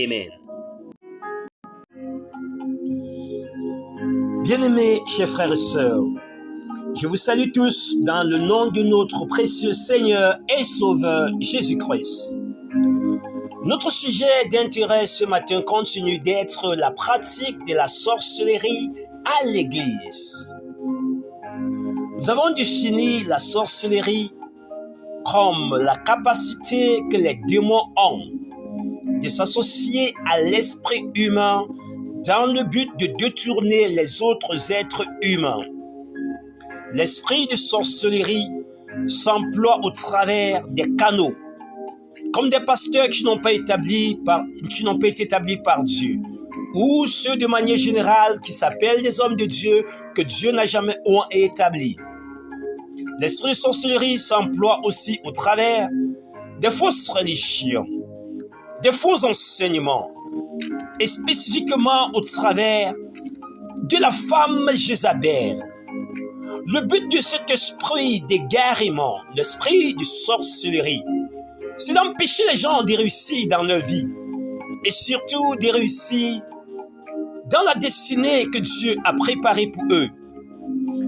Amen. Bien-aimés, chers frères et sœurs, je vous salue tous dans le nom de notre précieux Seigneur et Sauveur Jésus-Christ. Notre sujet d'intérêt ce matin continue d'être la pratique de la sorcellerie à l'Église. Nous avons défini la sorcellerie comme la capacité que les démons ont de s'associer à l'esprit humain dans le but de détourner les autres êtres humains. L'esprit de sorcellerie s'emploie au travers des canaux, comme des pasteurs qui n'ont pas été établis par Dieu, ou ceux de manière générale qui s'appellent des hommes de Dieu que Dieu n'a jamais établis. L'esprit de sorcellerie s'emploie aussi au travers des fausses religions, des faux enseignements, et spécifiquement au travers de la femme Jézabel. Le but de cet esprit d'égarement, l'esprit de sorcellerie, c'est d'empêcher les gens de réussir dans leur vie et surtout de réussir dans la destinée que Dieu a préparée pour eux.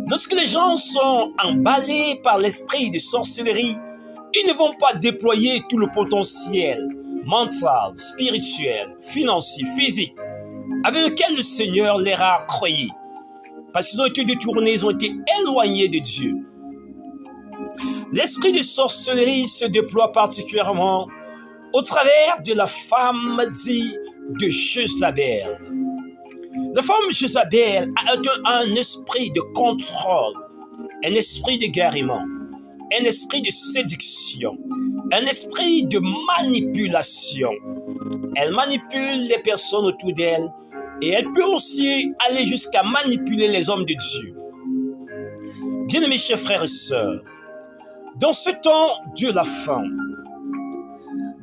Lorsque les gens sont emballés par l'esprit de sorcellerie, ils ne vont pas déployer tout le potentiel mental, spirituel, financier, physique avec lequel le Seigneur les a créés. Parce qu'ils ont été détournés, ils ont été éloignés de Dieu. L'esprit de sorcellerie se déploie particulièrement au travers de la femme dite de Jézabel. La femme Jézabel a un esprit de contrôle, un esprit d'égarement, un esprit de séduction, un esprit de manipulation. Elle manipule les personnes autour d'elle et elle peut aussi aller jusqu'à manipuler les hommes de Dieu. Bien-aimés chers frères et sœurs, dans ce temps de la fin,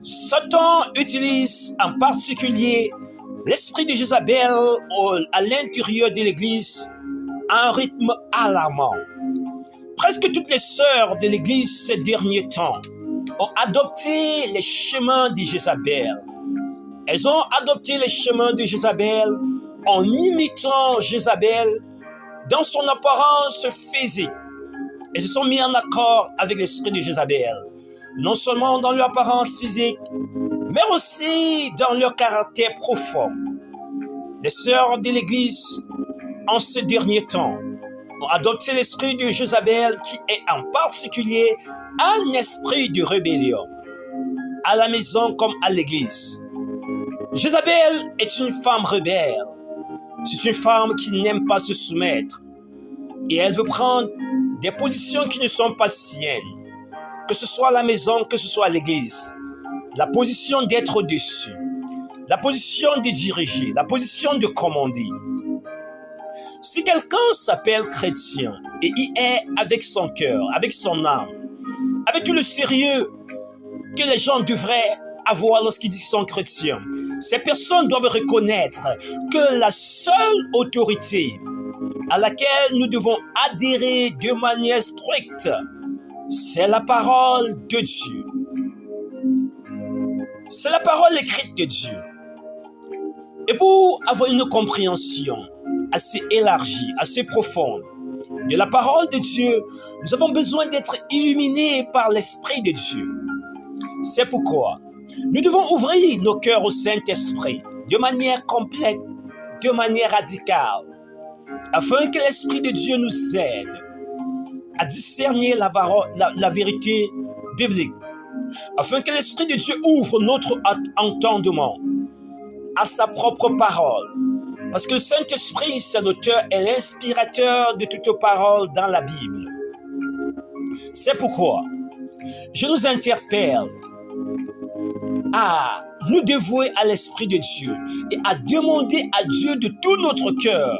Satan utilise en particulier l'esprit de Jézabel à l'intérieur de l'Église à un rythme alarmant. Presque toutes les sœurs de l'Église ces derniers temps ont adopté les chemins de Jézabel. Elles ont adopté les chemins de Jézabel en imitant Jézabel dans son apparence physique. Elles se sont mis en accord avec l'esprit de Jézabel, non seulement dans leur apparence physique, mais aussi dans leur caractère profond. Les sœurs de l'Église, en ces derniers temps, ont adopté l'esprit de Jézabel qui est en particulier un esprit de rébellion, à la maison comme à l'Église. Jézabel est une femme rebelle. C'est une femme qui n'aime pas se soumettre. Et elle veut prendre des positions qui ne sont pas siennes, que ce soit à la maison, que ce soit à l'Église. La position d'être au-dessus, la position de diriger, la position de commander. Si quelqu'un s'appelle chrétien et y est avec son cœur, avec son âme, avec tout le sérieux que les gens devraient avoir lorsqu'ils disent qu'ils sont chrétiens, ces personnes doivent reconnaître que la seule autorité à laquelle nous devons adhérer de manière stricte, c'est la parole de Dieu. C'est la parole écrite de Dieu. Et pour avoir une compréhension assez élargie, assez profonde de la parole de Dieu, nous avons besoin d'être illuminés par l'Esprit de Dieu. C'est pourquoi nous devons ouvrir nos cœurs au Saint-Esprit de manière complète, de manière radicale, afin que l'Esprit de Dieu nous aide à discerner la vérité biblique, afin que l'Esprit de Dieu ouvre notre entendement à sa propre parole. Parce que le Saint-Esprit, c'est l'auteur et l'inspirateur de toute parole dans la Bible. C'est pourquoi je nous interpelle à nous dévouer à l'Esprit de Dieu et à demander à Dieu de tout notre cœur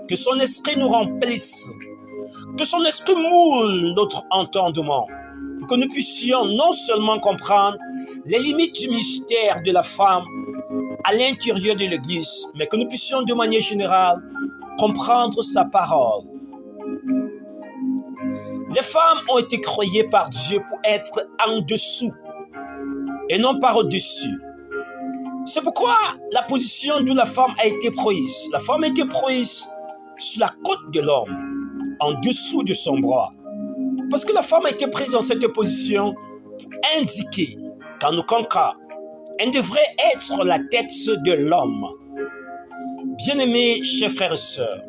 que son Esprit nous remplisse, que son Esprit moule notre entendement, pour que nous puissions non seulement comprendre les limites du mystère de la femme à l'intérieur de l'Église, mais que nous puissions de manière générale comprendre sa parole. Les femmes ont été créées par Dieu pour être en dessous et non par au-dessus. C'est pourquoi la position de la femme a été prise. La femme a été prise sur la côte de l'homme, en dessous de son bras. Parce que la femme a été prise dans cette position pour indiquer qu'en aucun cas, elle devrait être la tête de l'homme. Bien-aimés, chers frères et sœurs,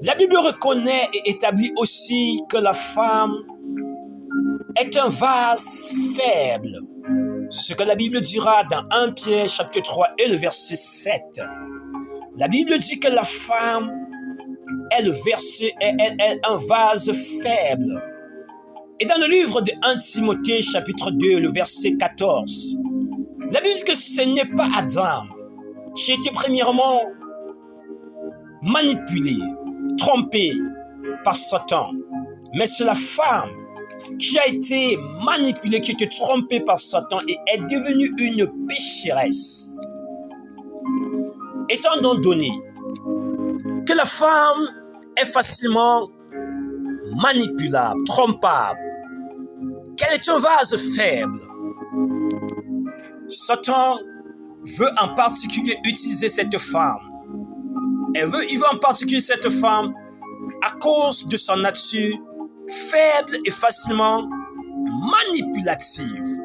la Bible reconnaît et établit aussi que la femme est un vase faible. Ce que la Bible dira dans 1 Pierre chapitre 3 et le verset 7. La Bible dit que la femme est un vase faible. Et dans le livre de 1 Timothée chapitre 2, le verset 14, la Bible dit que ce n'est pas Adam qui a été premièrement manipulé, trompé par Satan, mais c'est la femme qui a été manipulée, qui a été trompée par Satan et est devenue une pécheresse. Étant donc donné que la femme est facilement manipulable, trompable, qu'elle est un vase faible, Satan veut en particulier utiliser cette femme. Il veut en particulier cette femme à cause de son nature faible et facilement manipulative.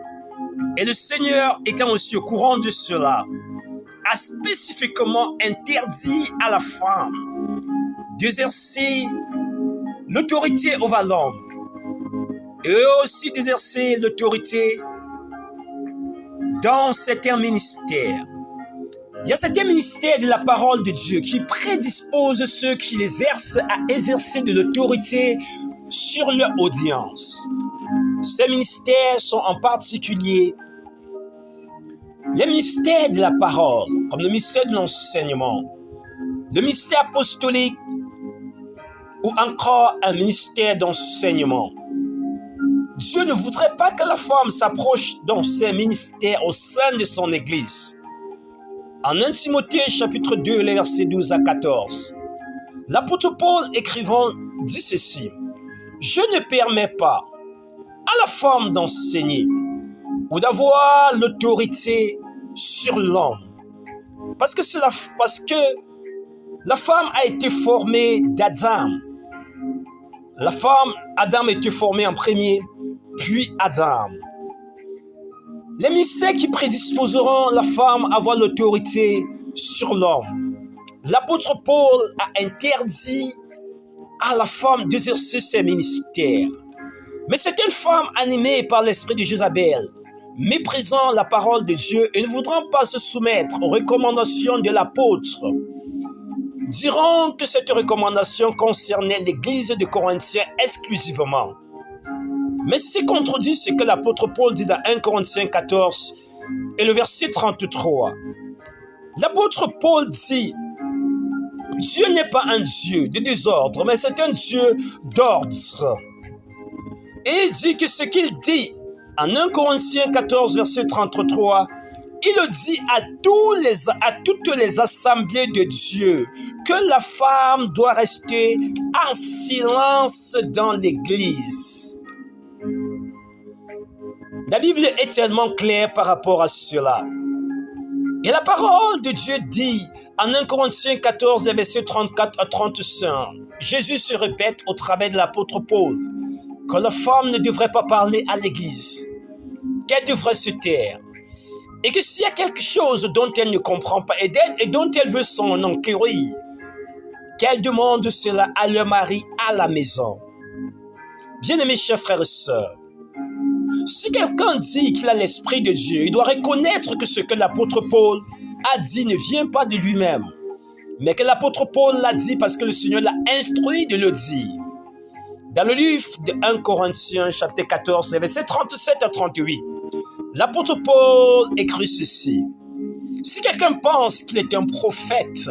Et le Seigneur, étant aussi au courant de cela, a spécifiquement interdit à la femme d'exercer l'autorité over l'homme et aussi d'exercer l'autorité dans certains ministères. Il y a certains ministères de la parole de Dieu qui prédisposent ceux qui l'exercent à exercer de l'autorité sur leur audience. Ces ministères sont en particulier les ministères de la parole, comme le ministère de l'enseignement, le ministère apostolique ou encore un ministère d'enseignement. Dieu ne voudrait pas que la femme s'approche dans ces ministères au sein de son Église. En 1 Timothée chapitre 2, les versets 12 à 14, l'apôtre Paul écrivant dit ceci: « Je ne permets pas à la femme d'enseigner ou d'avoir l'autorité sur l'homme. » Parce que la femme a été formée d'Adam. La femme, Adam a été formé en premier, puis Adam. Les ministères qui prédisposeront la femme à avoir l'autorité sur l'homme. L'apôtre Paul a interdit à la femme d'exercer ses ministères. Mais certaines femmes animées par l'esprit de Jézabel, méprisant la parole de Dieu et ne voudront pas se soumettre aux recommandations de l'apôtre, diront que cette recommandation concernait l'église de Corinthiens exclusivement. Mais c'est contredit ce que l'apôtre Paul dit dans 1 Corinthiens 14 et le verset 33. L'apôtre Paul dit: « Dieu n'est pas un Dieu de désordre, mais c'est un Dieu d'ordre. » Et il dit que ce qu'il dit en 1 Corinthiens 14, verset 33, il le dit à toutes les assemblées de Dieu, que la femme doit rester en silence dans l'église. La Bible est tellement claire par rapport à cela. Et la parole de Dieu dit en 1 Corinthiens 14, versets 34 à 35, Jésus se répète au travers de l'apôtre Paul que la femme ne devrait pas parler à l'église, qu'elle devrait se taire, et que s'il y a quelque chose dont elle ne comprend pas et dont elle veut s'en enquérir, qu'elle demande cela à leur mari à la maison. Bien-aimés chers frères et sœurs, si quelqu'un dit qu'il a l'Esprit de Dieu, il doit reconnaître que ce que l'apôtre Paul a dit ne vient pas de lui-même, mais que l'apôtre Paul l'a dit parce que le Seigneur l'a instruit de le dire. Dans le livre de 1 Corinthiens, chapitre 14, versets 37 à 38, l'apôtre Paul écrit ceci: « Si quelqu'un pense qu'il est un prophète,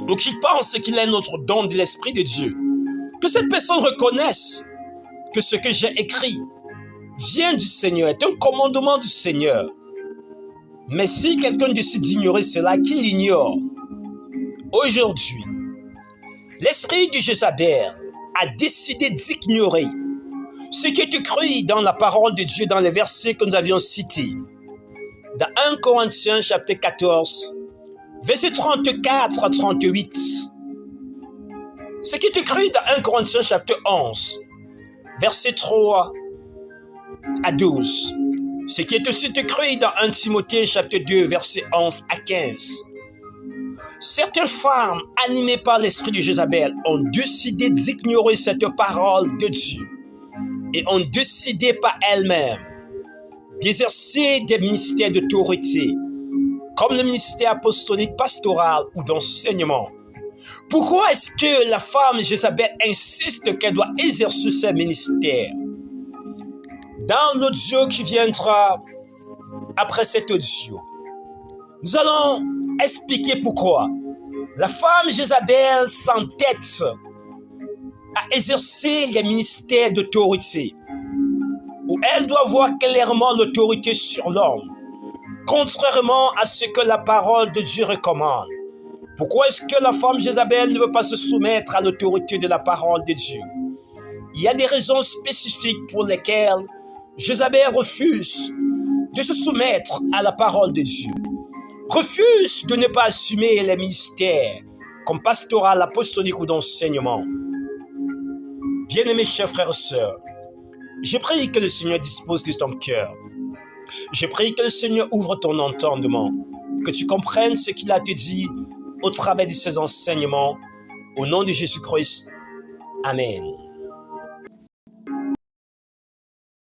ou qu'il pense qu'il a un autre don de l'Esprit de Dieu, que cette personne reconnaisse que ce que j'ai écrit vient du Seigneur, est un commandement du Seigneur. Mais si quelqu'un décide d'ignorer cela, qu'il l'ignore. Aujourd'hui, l'esprit de Jézabel a décidé d'ignorer ce qui est écrit dans la parole de Dieu, dans les versets que nous avions cités. dans 1 Corinthiens chapitre 14, verset 34 à 38. Ce qui est écrit dans 1 Corinthiens chapitre 11, verset 3 à 12. Ce qui est aussi écrit dans 1 Timothée chapitre 2, verset 11 à 15. Certaines femmes, animées par l'esprit de Jézabel, ont décidé d'ignorer cette parole de Dieu et ont décidé par elles-mêmes d'exercer des ministères d'autorité, comme le ministère apostolique, pastoral ou d'enseignement. Pourquoi est-ce que la femme Jézabel insiste qu'elle doit exercer ce ministère? Dans l'audio qui viendra après cet audio, nous allons expliquer pourquoi la femme Jézabel s'entête à exercer les ministères d'autorité, où elle doit voir clairement l'autorité sur l'homme, contrairement à ce que la parole de Dieu recommande. Pourquoi est-ce que la femme Jézabel ne veut pas se soumettre à l'autorité de la parole de Dieu? Il y a des raisons spécifiques pour lesquelles Jézabel refuse de se soumettre à la parole de Dieu, refuse de ne pas assumer les ministères comme pastoral, apostolique ou d'enseignement. Bien-aimés chers frères et sœurs, je prie que le Seigneur dispose de ton cœur. Je prie que le Seigneur ouvre ton entendement, que tu comprennes ce qu'il a te dit au travers de ses enseignements. Au nom de Jésus-Christ. Amen.